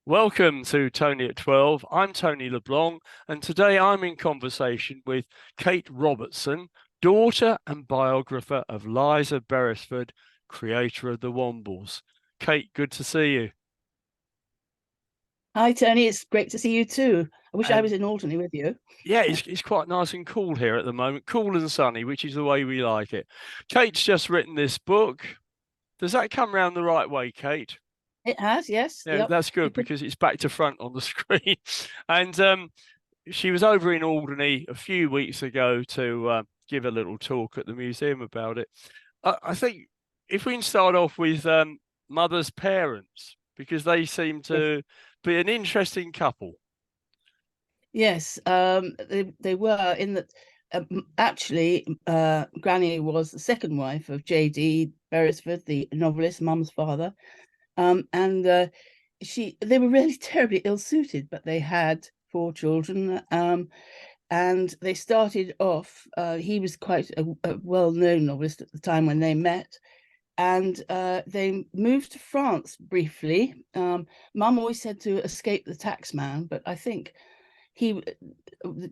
Welcome to Tony at 12. I'm Tony LeBlanc, and today I'm in conversation with Kate Robertson, daughter and biographer of Liza Beresford, creator of the Wombles. Kate, good to see you. Hi, Tony. It's great to see you too. I wish I And was in Alderney with you. yeah, it's quite nice and cool here at the moment, cool and sunny, which is the way we like it. Kate's just written this book. Does that come round the right way, Kate? It has, yes. Yeah, Yep. that's You good could, because it's back to front on the screen. And she was over in Alderney a few weeks ago to give a little talk at the museum about it. I think if we can start off with mother's parents, because they seem yes. to be an interesting couple. Yes. They were in that. Actually, Granny was the second wife of J.D. Beresford, the novelist, Mum's father. And they were really terribly ill-suited, but they had four children. And they started off. He was quite a well-known novelist at the time when they met. And they moved to France briefly. Mum always said to escape the taxman, but I think he,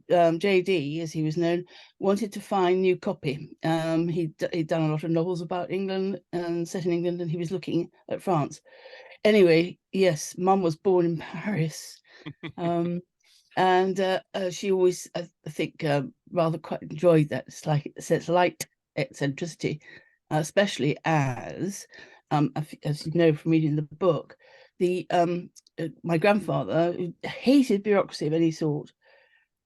JD, as he was known, wanted to find new copy. He'd done a lot of novels about England and set in England, and he was looking at France. Anyway, yes, Mum was born in Paris. Um, and she always, I think, rather quite enjoyed that slight eccentricity, especially as you know from reading the book, the my grandfather who hated bureaucracy of any sort,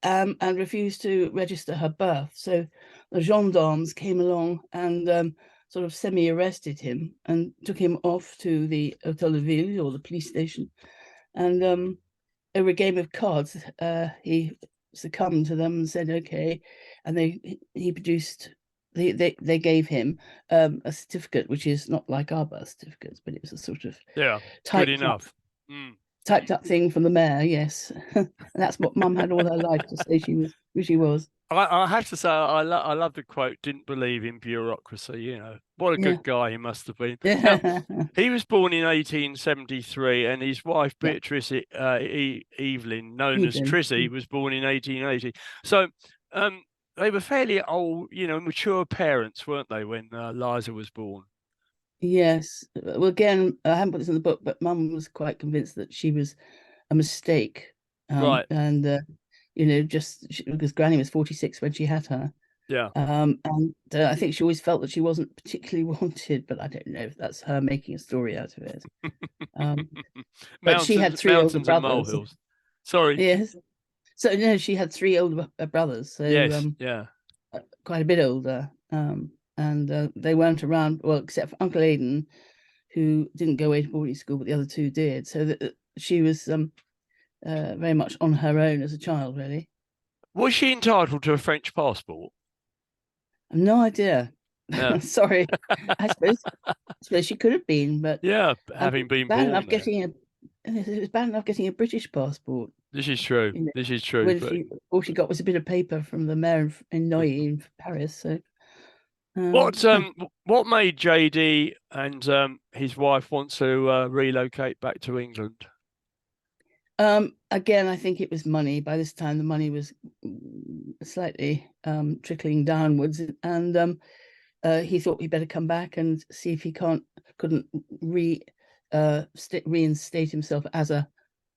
and refused to register her birth. So the gendarmes came along and sort of semi-arrested him and took him off to the Hotel de Ville, or the police station, and over a game of cards, he succumbed to them and said, okay. And he produced, they gave him a certificate, which is not like our birth certificates, but it was a sort of Yeah, good typed up, enough. Mm. typed up thing from the mayor. Yes. And that's what Mum had all her life to say she was who she was. I have to say, I love the quote, didn't believe in bureaucracy. What a Yeah. good guy he must have been. Now, Yeah. he was born in 1873, and his wife Yeah. Beatrice Evelyn, known as Evelyn. Trizzy, was born in 1880. So, um, they were fairly old, mature parents, weren't they, when Liza was born? Yes. Well, again, I haven't put this in the book, but Mum was quite convinced that she was a mistake. Right. And because Granny was 46 when she had her. Yeah. And I think she always felt that she wasn't particularly wanted, but I don't know if that's her making a story out of it. Um, but she had three older Mountains and brothers. molehills. Sorry. Yes. So no, she had three older brothers, so Yes. Yeah. quite a bit older. And they weren't around, well, except for Uncle Aidan, who didn't go away to boarding school, but the other two did. So that she was very much on her own as a child, really. Was she entitled to a French passport? I've no idea. Yeah. Sorry. I suppose she could have been, but Yeah, um, having been bad born enough there. getting a it was bad enough getting a British passport. This is true. You know, This is true. when But all she got was a bit of paper from the mayor in Neuilly in Paris. So um, what made JD and his wife want to relocate back to England? again, I think it was money. By this time, the money was slightly trickling downwards, and he thought he'd better come back and see if he couldn't reinstate himself as a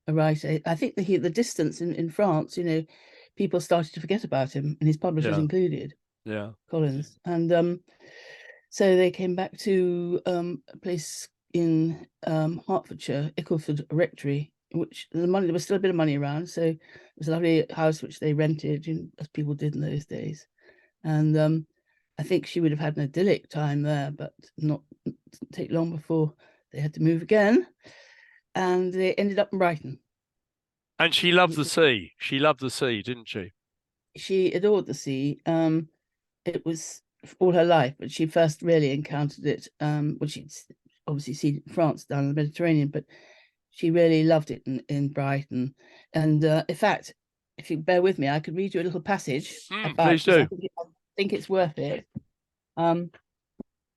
writer. I think the distance in France, people started to forget about him, and his publishers Yeah, included yeah, Collins, and so they came back to a place in Hertfordshire, Ickleford Rectory, in which there was still a bit of money around. So it was a lovely house which they rented, as people did in those days. And I think she would have had an idyllic time there, but not take long before they had to move again. And they ended up in Brighton. and she loved the sea. She loved the sea, didn't she? She adored the sea. It was all her life, but she first really encountered it. Well, she'd obviously seen France down in the Mediterranean, but she really loved it in Brighton. And in fact, if you bear with me, I could read you a little passage about, Please because do. I think it's worth it. Um,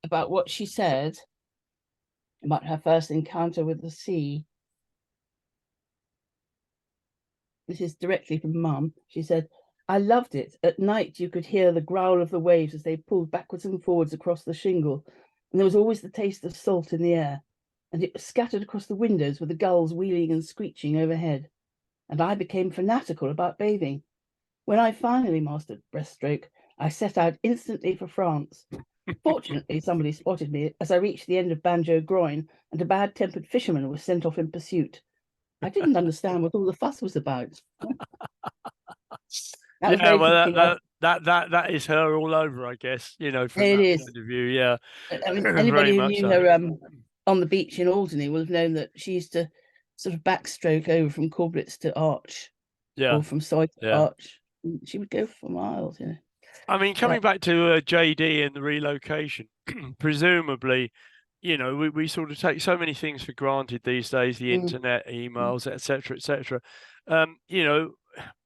about what she said about her first encounter with the sea. this is directly from Mum. She said, "I loved it. At night, you could hear the growl of the waves as they pulled backwards and forwards across the shingle, and there was always the taste of salt in the air, and it was scattered across the windows with the gulls wheeling and screeching overhead. And I became fanatical about bathing. When I finally mastered breaststroke, I set out instantly for France. Fortunately, somebody spotted me as I reached the end of Banjo Groin, and a bad-tempered fisherman was sent off in pursuit. I didn't understand what all the fuss was about." That was Yeah, very well, kicking off. that is her all over, I guess. You know, from It that is. point of view. Yeah, I mean, very anybody who much knew so. her on the beach in Alderney will have known that she used to sort of backstroke over from Corblitz to Arch, Yeah, or from Soy to yeah. Arch. She would go for miles, you know. I mean, coming But back to JD and the relocation, presumably, you know, we sort of take so many things for granted these days, the mm, internet, mm, emails, etc., etc. You know,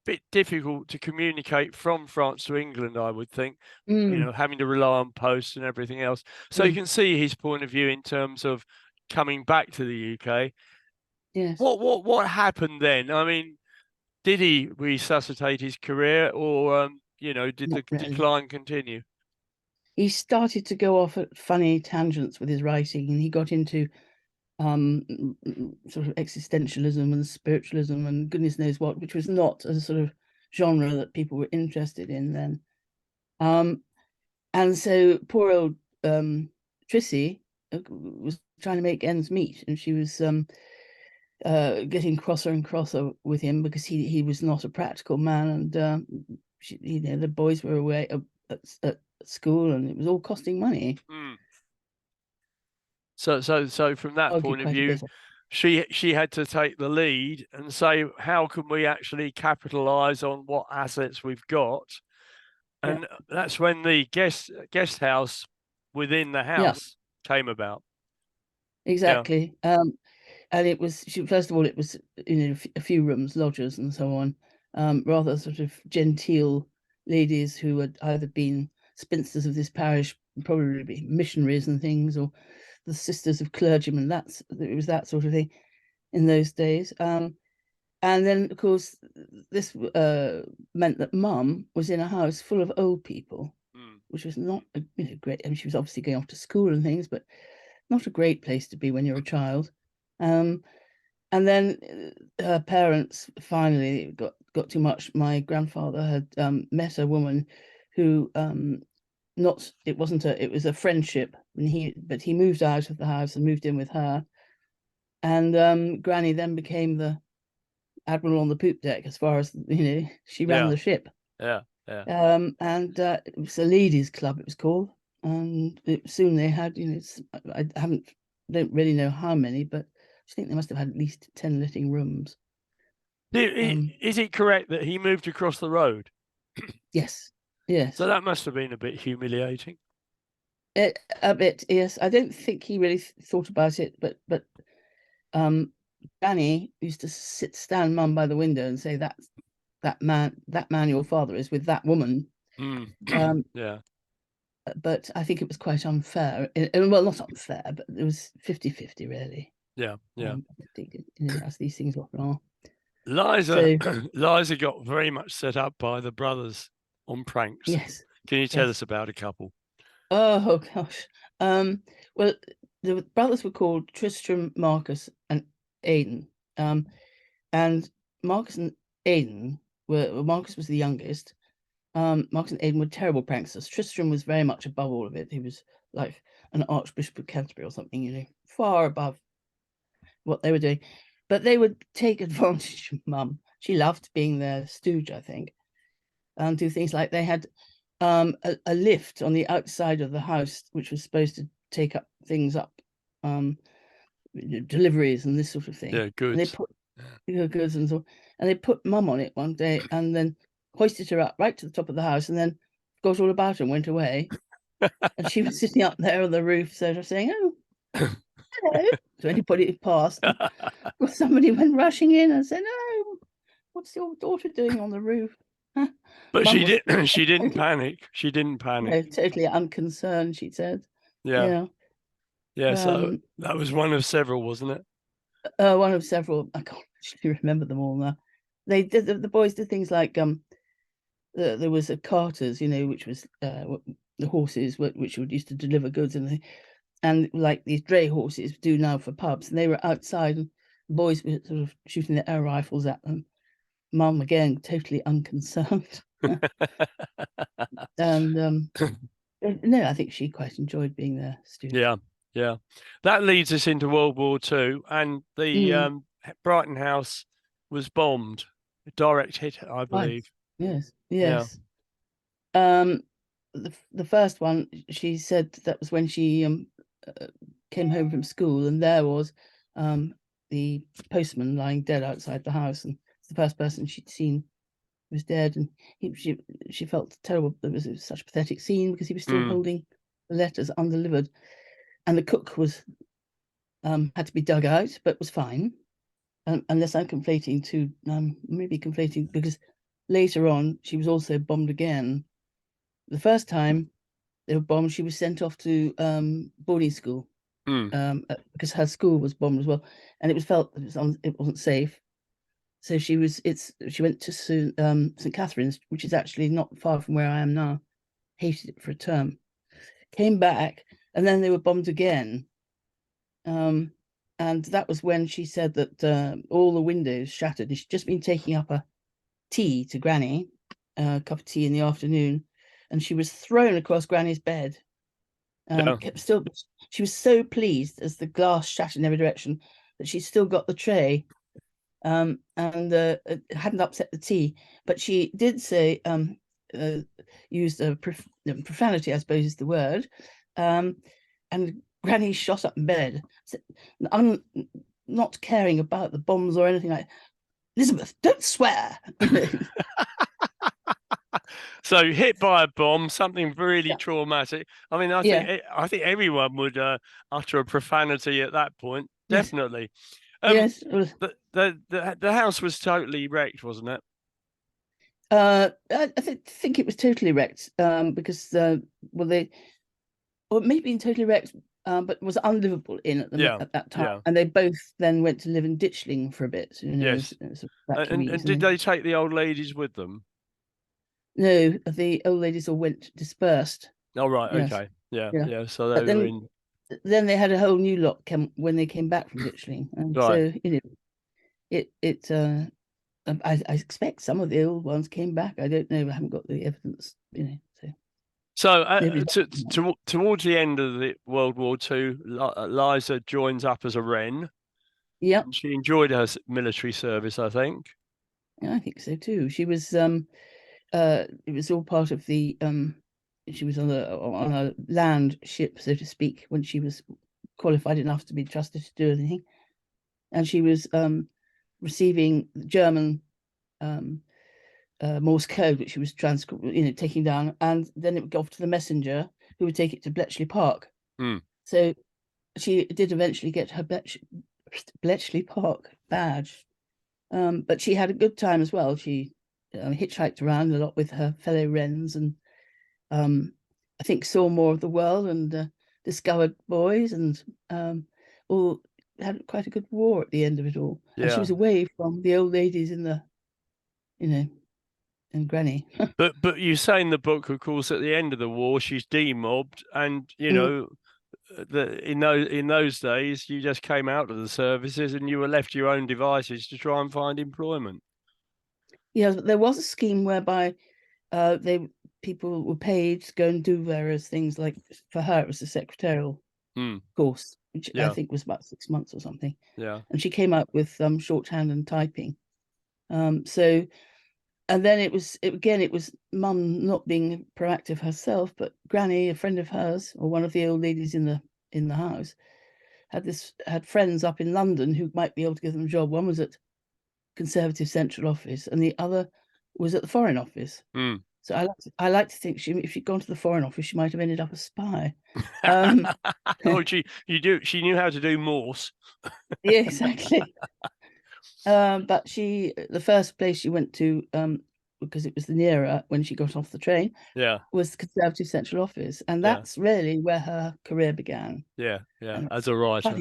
bit difficult to communicate from France to England, I would think, you mm, know, having to rely on post and everything else. So you mm, can see his point of view in terms of coming back to the UK. yes, What happened then? I mean, did he resuscitate his career, or you know, did not the really. decline continue? He started to go off at funny tangents with his writing, and he got into sort of existentialism and spiritualism and goodness knows what, which was not a sort of genre that people were interested in then. And so poor old Trissy was trying to make ends meet, and she was getting crosser and crosser with him because he was not a practical man, and you know, the boys were away at school, and it was all costing money. Mm. So from that Argued point of quite a view, bit. she had to take the lead and say, how can we actually capitalize on what assets we've got? Yeah, And that's when the guest house within the yeah, house came about. Yeah. exactly. And it was first of all, it was, you know, a few rooms, lodgers and so on, rather sort of genteel ladies who had either been spinsters of this parish, probably be missionaries and things, or the sisters of clergymen. It was that sort of thing in those days. And then, of course, this meant that Mum was in a house full of old people, Mm. which was not great. I mean, she was obviously going off to school and things, but not a great place to be when you're a child. Um, and then her parents finally got too much. My grandfather had met a woman who not it was a friendship, and but he moved out of the house and moved in with her. And Granny then became the admiral on the poop deck, as far as, you know, she ran Yeah. the ship. Yeah. Yeah. And it was a ladies' club, it was called, and soon they had, you know, don't really know how many, but I think they must have had at least 10 letting rooms. Is it correct that he moved across the road? Yes, So yes, that must have been a bit humiliating. a bit. Yes, I don't think he really thought about it, but um, Danny used to stand Mum by the window and say, that man your father is with that woman. Mm. Um, Yeah. but I think it was quite unfair. Well, not unfair, but it was 50-50 really. Yeah. Yeah. I think, you know, as these things often are. Liza So Liza got very much set up by the brothers on pranks. yes, Can you tell yes. us about a couple? Oh gosh. Well, the brothers were called Tristram, Marcus, and Aidan. And Marcus and Aidan Marcus was the youngest. Marcus and Aidan were terrible pranksters. Tristram was very much above all of it. He was like an Archbishop of Canterbury or something, you know, far above what they were doing. But they would take advantage of Mum. She loved being their stooge, I think, and do things like they had a lift on the outside of the house, which was supposed to take up things up, um, deliveries and this sort of thing. Yeah, And they goods. put goods and so, and they put Mum on it one day, and then hoisted her up right to the top of the house, and then forgot all about her and went away. And she was sitting up there on the roof, sort of saying, "Oh, hello," to anybody who passed. And somebody went rushing in and said, "Oh, what's your daughter doing on the roof?" But Mum she was did she didn't totally, panic. She didn't panic. totally unconcerned, she said. Yeah. Yeah. Yeah, so Um, that was one of several, wasn't it? one of several. I can't actually remember them all now. they did the boys did things like there was a carters, which was the horses which would used to deliver goods, and like these dray horses do now for pubs, and they were outside, and the boys were sort of shooting their air rifles at them. Mum again totally unconcerned. And no, I think she quite enjoyed being there, Stu. Yeah, yeah. That leads us into World War II, and the Brighton house was bombed. A direct hit, I Right. believe. Yes, Yeah. yes. The first one, she said that was when she came home from school, and there was the postman lying dead outside the house, and it's the first person she'd seen was dead, and she felt terrible. It was such a pathetic scene because he was still holding the letters undelivered, and the cook was had to be dug out, but was fine. Unless I'm conflating two, maybe conflating, because later on she was also bombed again. The first time they were bombed, she was sent off to boarding school because her school was bombed as well, and it was felt that it wasn't safe. So she went to St. Catherine's, which is actually not far from where I am now. Hated it for a term. Came back, and then they were bombed again. And that was when she said that all the windows shattered. And she'd just been taking up a tea to Granny, a cup of tea in the afternoon, and she was thrown across Granny's bed. She was so pleased as the glass shattered in every direction that she still got the tray, and hadn't upset the tea. But she did say, used a profanity, I suppose is the word, and Granny shot up in bed, not caring about the bombs or anything like, Elizabeth, don't swear. So hit by a bomb, something really traumatic. I mean, I think everyone would utter a profanity at that point. Definitely. Yes. The house was totally wrecked, wasn't it? I think it was totally wrecked because maybe been totally wrecked, but was unlivable at that time. Yeah. And they both then went to live in Ditchling for a bit. Yes. And did they take the old ladies with them? No, the old ladies all went dispersed. Oh, right. Yes. Okay. Yeah. So they were in. Then they had a whole new lot when they came back from Ditchling, and right. So I expect some of the old ones came back. I don't know. I haven't got the evidence. So towards the end of the World War II, Liza joins up as a Wren. Yeah. She enjoyed her military service, I think. Yeah, I think so too. She was it was all part of the she was on a land ship, so to speak, when she was qualified enough to be trusted to do anything, and she was receiving German Morse code, which she was taking down, and then it would go off to the messenger, who would take it to Bletchley Park. So she did eventually get her Bletchley Park badge, but she had a good time as well. She hitchhiked around a lot with her fellow Wrens, and I think saw more of the world and discovered boys, and all had quite a good war at the end of it all. Yeah. And she was away from the old ladies in the, and Granny. But you say in the book, of course, at the end of the war, she's demobbed, and in those days, you just came out of the services and you were left to your own devices to try and find employment. Yeah, there was a scheme whereby people were paid to go and do various things. Like for her, it was a secretarial course, which I think was about 6 months or something. Yeah, and she came up with shorthand and typing. So, and then it was Mum not being proactive herself, but Granny, a friend of hers, or one of the old ladies in the house, had friends up in London who might be able to give them a job. One was at Conservative Central Office, and the other was at the Foreign Office. So I like to think if she'd gone to the Foreign Office, she might have ended up a spy. She knew how to do Morse. Yeah, exactly. But the first place she went to, because it was the nearer when she got off the train, was the Conservative Central Office, and that's really where her career began. As a writer.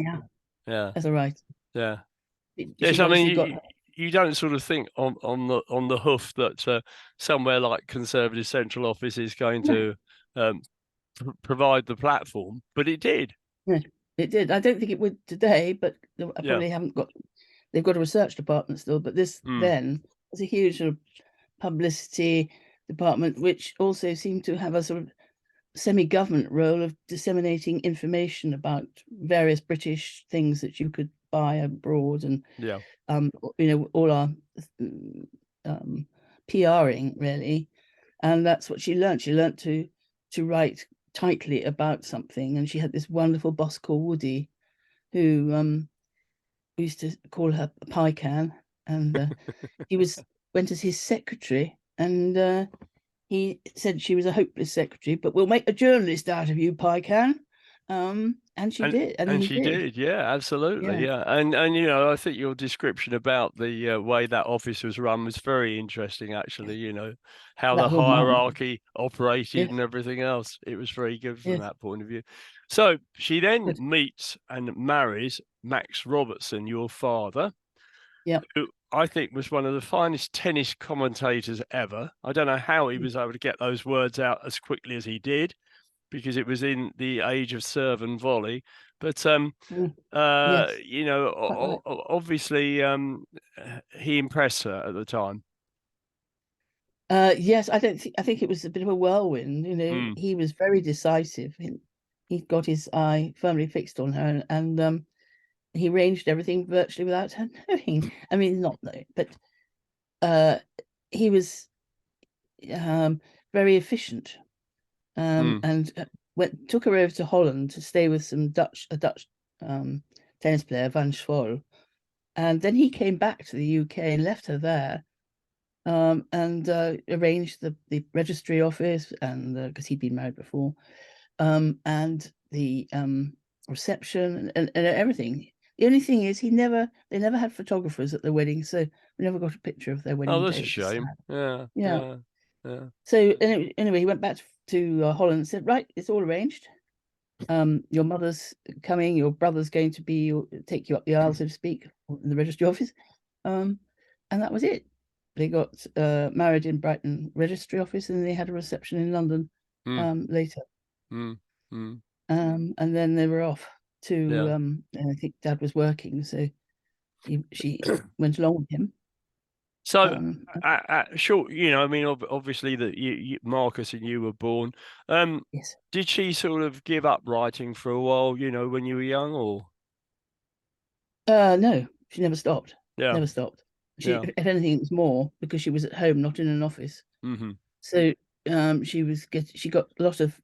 As a writer. Yes, I mean, you don't sort of think on the hoof that somewhere like Conservative Central Office is going No, to provide the platform, but it did. no, it did. I don't think it would today, but I Yeah. probably haven't got. They've got a research department still, but this Mm. then was a huge sort of publicity department, which also seemed to have a sort of semi-government role of disseminating information about various British things that you could buy abroad, and Yeah. all our PRing really, and that's what she learned. She learned to write tightly about something, and she had this wonderful boss called Woody, who we used to call her Pie Can, and he went as his secretary, and he said she was a hopeless secretary, but we'll make a journalist out of you, Pie Can. And she did, and And he she did. did, yeah, absolutely, Yeah, yeah, and you know, I think your description about the way that office was run was very interesting, actually. You know, how that the was all mum. hierarchy operated Yes, and everything else. It was very good from yes, that point of view. So she then good. meets and marries Max Robertson, your father, Yeah. who I think was one of the finest tennis commentators ever. I don't know how he Mm, was able to get those words out as quickly as he did, because it was in the age of serve and volley. But mm, yes, you know, quite right. obviously, he impressed her at the time. Yes, I don't think I think it was a bit of a whirlwind. Mm. He was very decisive. He got his eye firmly fixed on her, and he arranged everything virtually without her knowing. I mean, not knowing, but uh, he was very efficient, Mm. and took her over to Holland to stay with a Dutch um, tennis player, Van Schwol, and then he came back to the UK and left her there, and arranged the registry office, and because he'd been married before, and the reception and everything. The only thing is, they never had photographers at their wedding, so we never got a picture of their Oh, wedding that's a day, which is shame. sad. Yeah, Yeah. yeah, yeah. So anyway, he went back to Holland and said, right, it's all arranged. Your mother's coming, your brother's going to take you up the aisle, so to speak, in the registry office. Um, and that was it. They got married in Brighton registry office, and they had a reception in London Mm. later. Mm. Mm. And then they were off to Yeah. I think Dad was working, so she went along with him. So, Um, sure, you know, I mean, obviously that Marcus and you were born. yes. Did she sort of give up writing for a while, you know, when you were young, or? No, she never stopped. Yeah, Never stopped. She, yeah. if anything, it was more because she was at home, not in an office. Hmm. So she got a lot of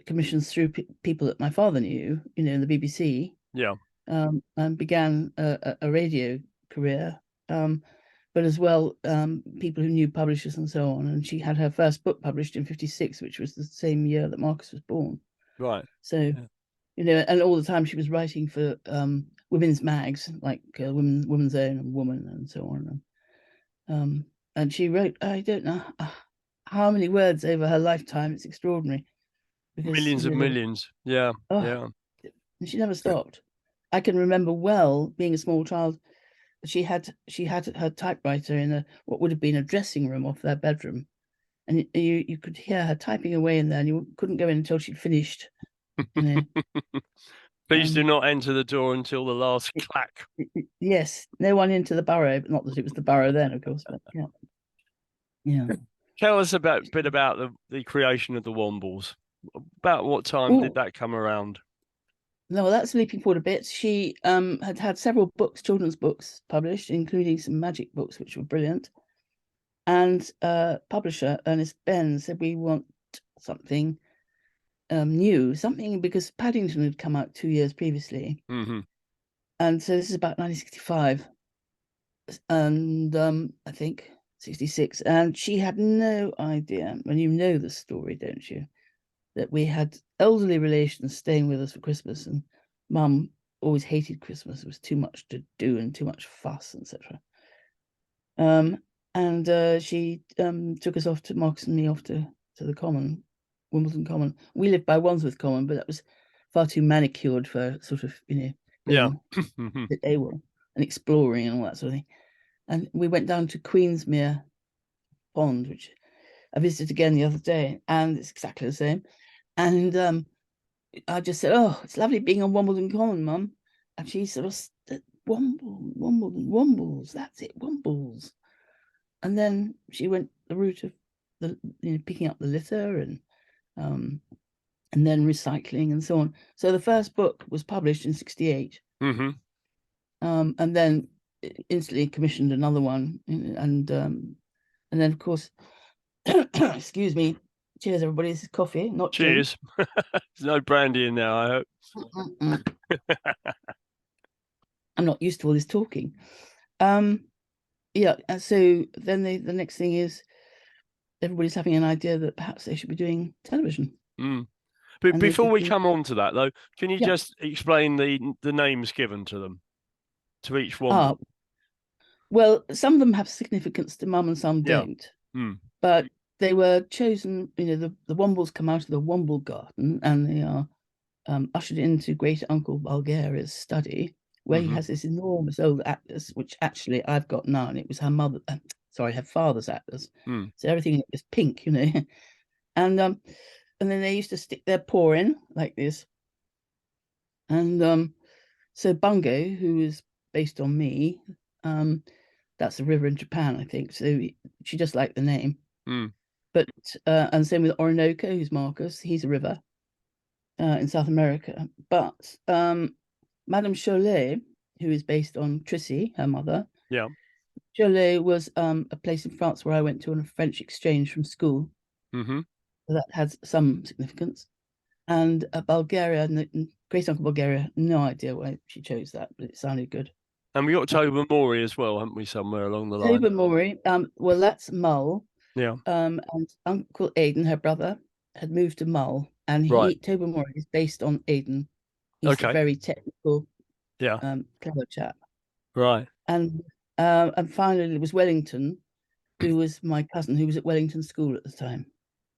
commissions through people that my father knew, in the BBC, Yeah, and began a radio career. But as well, people who knew publishers and so on. And she had her first book published in '56, which was the same year that Marcus was born. right. So, Yeah. and all the time she was writing for women's mags like Women's Own and Woman and so on. And she wrote, I don't know how many words over her lifetime. It's extraordinary because Millions of there was, millions. Yeah, oh, yeah. and she never stopped. I can remember well being a small child. She had her typewriter in what would have been a dressing room off their bedroom, and you could hear her typing away in there, and you couldn't go in until she'd finished. You know, Please do um, not enter the door until the last clack. yes, no one into the burrow. Not that it was the burrow then, of course, but yeah, yeah. Tell us about bit about the creation of the Wombles. About what time did Oh that come around? no, well, that's leaping forward a bit. She had had several books, children's books published, including some magic books, which were brilliant. And publisher Ernest Benn said, we want something new, something because Paddington had come out 2 years previously. Hmm. And so this is about 1965, and I think 66. And she had no idea, and you know the story, don't you, that we had elderly relations staying with us for Christmas, and Mum always hated Christmas. It was too much to do and too much fuss, etc. Um, and she took us off to Marcus and me off to the Common, Wimbledon Common. We lived by Wandsworth Common, but that was far too manicured for sort of Yeah. going a bit AWOL. and exploring and all that sort of thing. And we went down to Queensmere Pond, which I visited again the other day, and it's exactly the same. And I just said, "Oh, it's lovely being on Wombles Common, Mum." And she sort of said, Wombles, that's it, Wombles. And then she went the route of the picking up the litter and then recycling and so on. So the first book was published in '68, Mm-hmm. And then instantly commissioned another one, and then of course, excuse me, cheers everybody. This is coffee, not Cheers. There's no brandy in there, I hope. gin. I'm not used to all this talking. Yeah, and so then the next thing is everybody's having an idea that perhaps they should be doing television. But And before we come on to that, though, can you Yeah. just explain the names given to them, to each Womble? Well, some of them have significance to Mum and some Yeah. don't. But they were chosen, the Wombles come out of the Womble garden and they are ushered into Great Uncle Bulgaria's study, where he has this enormous old atlas, which actually I've got now, and it was her father's atlas. So everything in it was pink, and then they used to stick their paw in like this. And so Bungo, who is based on me, that's a river in Japan, I think. So she just liked the name. But and same with Orinoco, who's Marcus, he's a river in South America. But Madame Cholet, who is based on Trissy, her mother. Yeah. Cholet was a place in France where I went to on a French exchange from school. So that had some significance. And Bulgaria, Great Uncle Bulgaria, no idea why she chose that, but it sounded good. And we got Tober Maury as well, haven't we, somewhere along the line? Tober Maury, well, that's Mull. Yeah. And Uncle Aidan, her brother, had moved to Mull, and Tober Maury is based on Aidan. He's a very technical, clever chap. Right. And finally, it was Wellington, who was my cousin, who was at Wellington School at the time.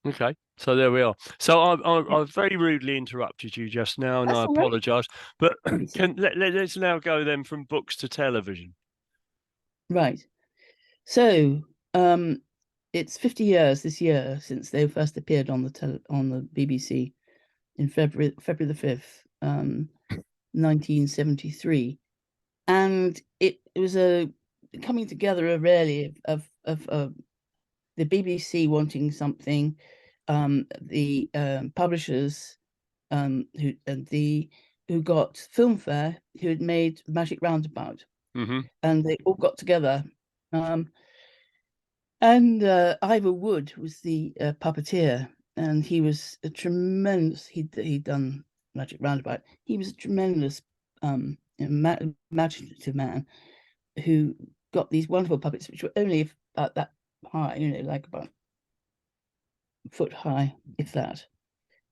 Okay, so there we are. So I very rudely interrupted you just now, and That's I all right. apologise. But let's now go then from books to television. Right. So it's 50 years this year since they first appeared on the BBC in February the 5th, 1973, and it was a coming together really of the BBC wanting something, the publishers who got Filmfare, who had made The Magic Roundabout, and they all got together. And Ivor Wood was the puppeteer, and he was a tremendous. He'd done Magic Roundabout. He was a tremendous imaginative man who got these wonderful puppets, which were only about that high, like about a foot high, if that.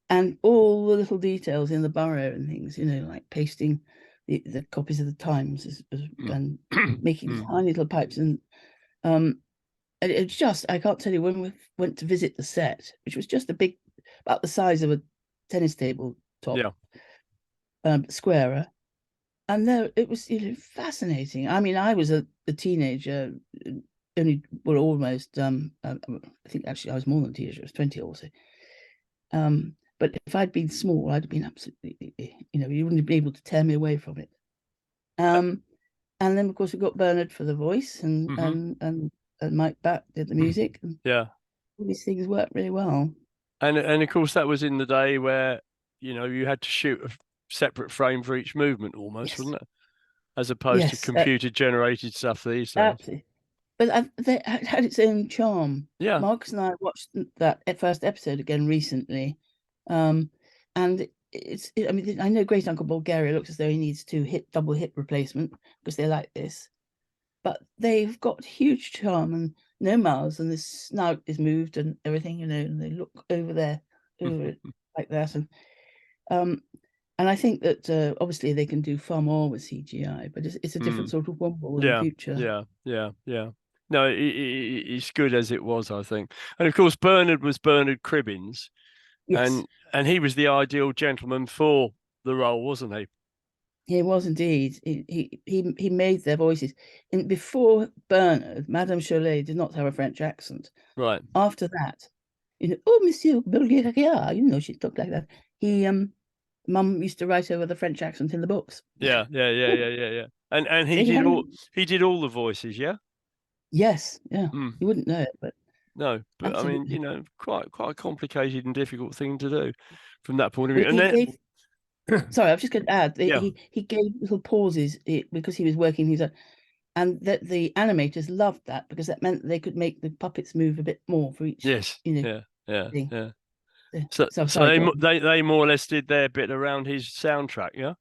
And all the little details in the burrow and things, like pasting the copies of the Times and making tiny little pipes. And it's just, I can't tell you, when we went to visit the set, which was just about the size of a tennis table top, squarer. And there it was, fascinating. I mean, I was a teenager, almost. I think actually I was more than a teenager. I was 20 also. But if I'd been small, I'd have been absolutely, you wouldn't be able to tear me away from it. And then of course we got Bernard for the voice, and Mike Batt did the music. And all these things worked really well. And of course that was in the day where you had to shoot a separate frame for each movement, almost, wasn't it? As opposed to computer generated stuff these days. Absolutely. But it had its own charm. Yeah. Marcus and I watched that first episode again recently, and I mean, I know Great Uncle Bulgaria looks as though he needs double hip replacement because they're like this, but they've got huge charm and no mouths, and the snout is moved and everything, and they look over it like that, and I think that obviously they can do far more with CGI, but it's a different sort of Womble in the future. Yeah. No, it's good as it was, I think. And of course, Bernard was Bernard Cribbins, Yes. and he was the ideal gentleman for the role, wasn't he? He was indeed. He made their voices. And before Bernard, Madame Cholet did not have a French accent. Right. After that, oh, Monsieur Bulgaria, she talked like that. Mum used to write over the French accent in the books. Yeah. And So he had, he did all the voices, yeah? yes, yeah. Mm. You wouldn't know it, but No, but I mean, absolutely. quite a complicated and difficult thing to do from that point of Well, view. And he then, gave. Sorry, I was just going to add. yeah, He gave little pauses because he was working his own, and that the animators loved that because that meant they could make the puppets move a bit more for each, yes, yeah. thing. So, So sorry, go on. they more or less did their bit around his soundtrack, yeah.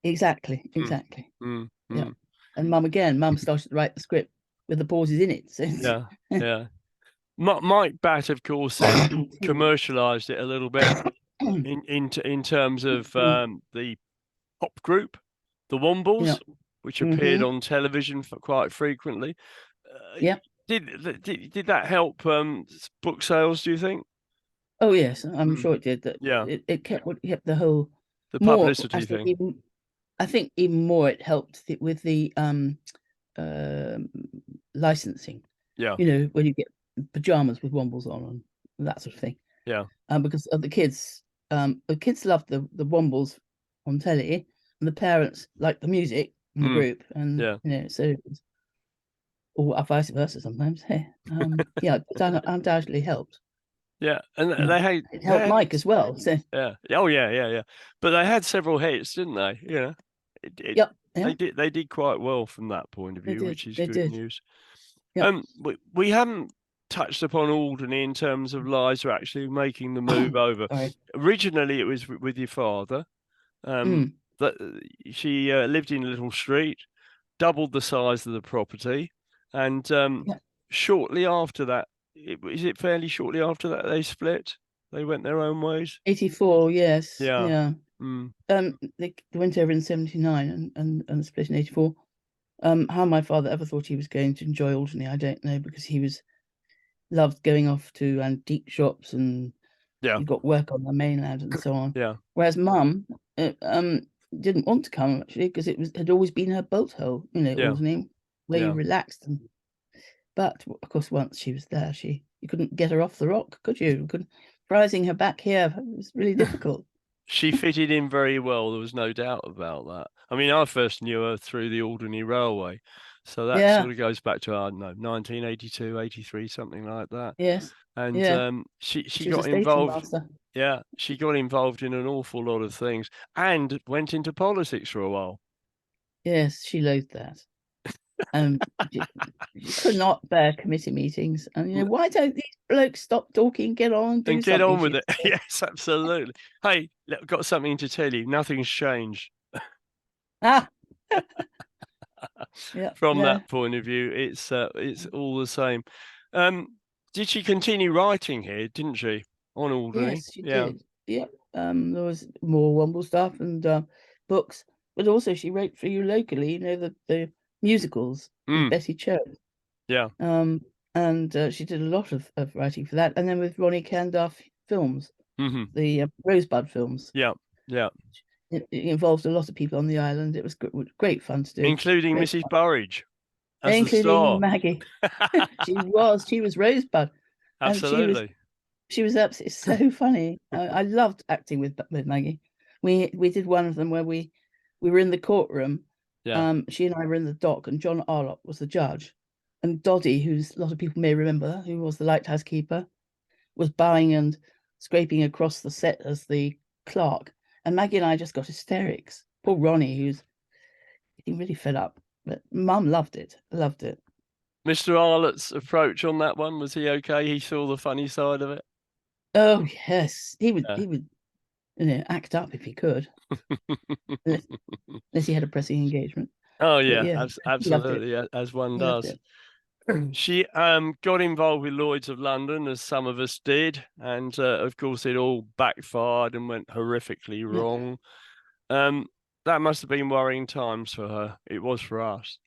Exactly. Mm, Yeah. mm. And Mum started to write the script with the pauses in it. So Yeah. Mike Batt, of course, then commercialized it a little bit in terms of the pop group, the yeah. Wombles, which appeared Mm-hmm. on television for quite frequently. Yeah. Did that help book sales, do you think? Oh yes, I'm Mm. sure it did. That Yeah, it kept the whole the more. publicity thing. I think even more it helped with the um licensing. Yeah, When you get pajamas with Wombles on and that sort of thing. yeah. Because of the kids loved the Wombles on telly, and the parents liked the music in the Mm, group, and yeah. so or vice versa sometimes. Hey, yeah, it undoubtedly helped. Yeah, and Yeah, it they helped had Mike as well. So yeah. Oh yeah. But they had several hits, didn't they? yep, yeah, they did quite well from that point of they view, did, which is they good did. news. Yep. We haven't touched upon Alderney in terms of Liza actually making the move over. Sorry. Originally, it was with your father. Mm, That she lived in a little street, doubled the size of the property, and yeah, shortly after that, is it fairly shortly after that they split? They went their own ways. 84. Yes, Yeah. yeah. Mm. They went over in 79 and split in 84. How my father ever thought he was going to enjoy Alderney, I don't know, because he loved going off to antique shops, and Yeah. he got work on the mainland and so on. Yeah. Whereas Mum didn't want to come actually because had always been her boat hole, Yeah. Alderney, where you Yeah. relaxed. But of course, once she was there, you couldn't get her off the rock, could you? Prizing her back here was really difficult. She fitted in very well. There was no doubt about that. I mean, I first knew her through the Alderney Railway. So that Yeah. sort of goes back to, I don't know, 1982, 83, something like that. Yes. And Yeah. she She was a got station involved. master. Yeah, she got involved in an awful lot of things and went into politics for a while. Yes, she loathed that. Um, she could not bear committee meetings. And why don't these blokes stop talking, get on and do And get something? on with it. Yes, absolutely. Hey, got something to tell you. Nothing's changed. Ah, yeah, From yeah. that point of view, it's all the same. Did she continue writing here? Didn't she on Alderney? Yes, she Yeah. did. Yep. There was more Womble stuff and books, but also she wrote for you locally. The musicals with Mm, Betty Cho. yeah. And she did a lot of writing for that. And then with Ronnie Candaff films, Hmm. the Rosebud films. Yeah. Yeah. It involved a lot of people on the island. It was great fun to do. Including Great Mrs. fun. Burridge as the Including star. Maggie. She was Rosebud, and she was Absolutely. she was absolutely so funny. I loved acting with Maggie. We did one of them where we were in the courtroom. Yeah. She and I were in the dock, and John Arlott was the judge, and Doddy, who's a lot of people may remember, who was the lighthouse keeper, was bowing and scraping across the set as the clerk. And Maggie and I just got hysterics. Poor Ronnie, who's getting really fed up, but Mum loved it. Loved it. Mr. Arlett's approach on that one, was he okay? He saw the funny side of it. Oh yes, he would. Yeah. He would, act up if he could, unless he had a pressing engagement. Oh But yeah, yeah, he loved it. absolutely, as one He loved does. it. She got involved with Lloyd's of London, as some of us did, and of course it all backfired and went horrifically Yeah, wrong. Um, that must have been worrying times for her. It was for us.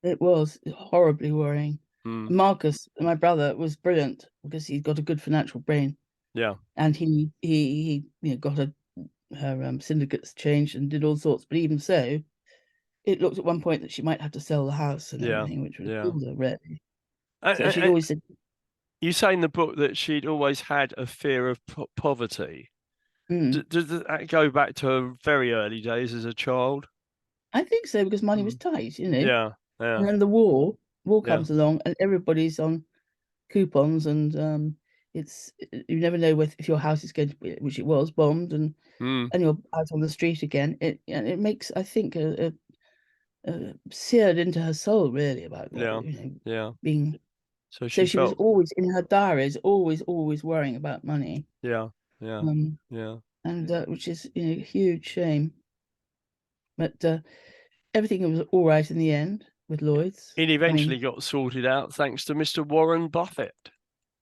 it was horribly worrying. Mm, Marcus, my brother, was brilliant because he's got a good financial brain, yeah, and he got her syndicates changed and did all sorts. But even so, it looked at one point that she might have to sell the house and Yeah, everything, which would yeah. kill her really. So she'd And always said, you say in the book that she'd always had a fear of poverty. mm. Does that go back to her very early days as a child? I think so, because money was Mm. tight, Yeah, And yeah, then the war yeah. comes along, and everybody's on coupons, and it's you never know if your house is going to be, which it was, bombed, and Mm, you're out on the street again. It makes, I think, seared into her soul really about what yeah, yeah. being. So So she she was felt, always in her diaries, always worrying about money, yeah, yeah, um, yeah. and which is a huge shame. But everything was all right in the end with Lloyd's. It I eventually mean, got sorted out thanks to Mr. Warren Buffett,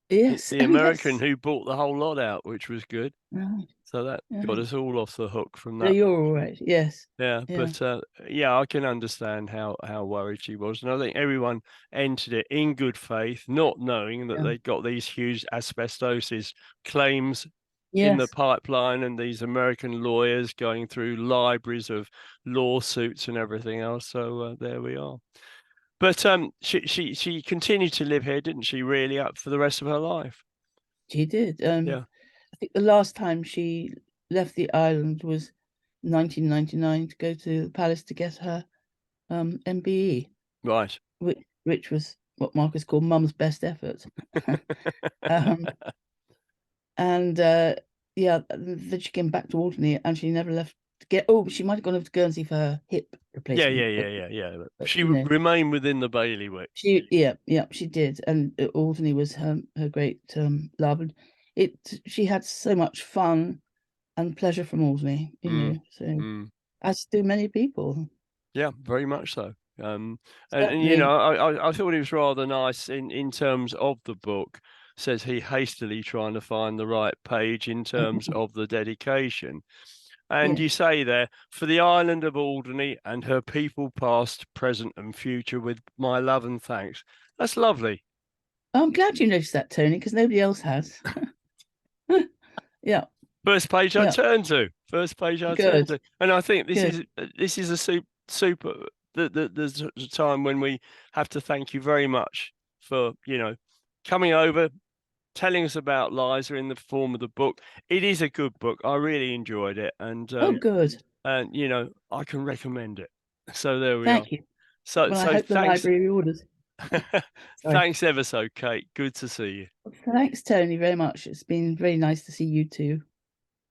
yes, the oh American yes, who bought the whole lot out, which was good. right, So that got right. us all off the hook from So that. you're all right, yes, Yeah, yeah, but yeah, I can understand how worried she was, and I think everyone entered it in good faith, not knowing that yeah, they'd got these huge asbestosis claims in the yes. pipeline, and these American lawyers going through libraries of lawsuits and everything else. So there we are. But she continued to live here, didn't she? Really, up for the rest of her life. She did. Yeah. I think the last time she left the island was 1999 to go to the palace to get her MBE, Right. which was what Marcus called Mum's best effort. um, and yeah, then she came back to Alderney, and she never left to get. Oh, she might have gone over to Guernsey for her hip Yeah, yeah, replacement, yeah, yeah, yeah. but She remained within the bailiwick. yeah, she did, and Alderney was her great love, and she had so much fun and pleasure from Alderney, Mm, so mm. as do many people. Yeah, very much so. And you know, Certainly, I thought it was rather nice in terms of the book. Says he hastily trying to find the right page in terms of the dedication. And you yes. say there, for the island of Alderney and her people past, present, and future, with my love and thanks. That's lovely. I'm glad you noticed that, Tony, because nobody else has. Yeah, First page I yeah, turn to. First page I turn good, to. And I think good. this is a super. There's a time when we have to thank you very much for coming over, telling us about Liza in the form of the book. It is a good book. I really enjoyed it, Oh, good. and I can recommend it. So there we are. Thank you. So Well, I so hope the thanks, library orders. Sorry. thanks ever so, Kate. Good to see you. Thanks, Tony, very much. It's been very nice to see you too.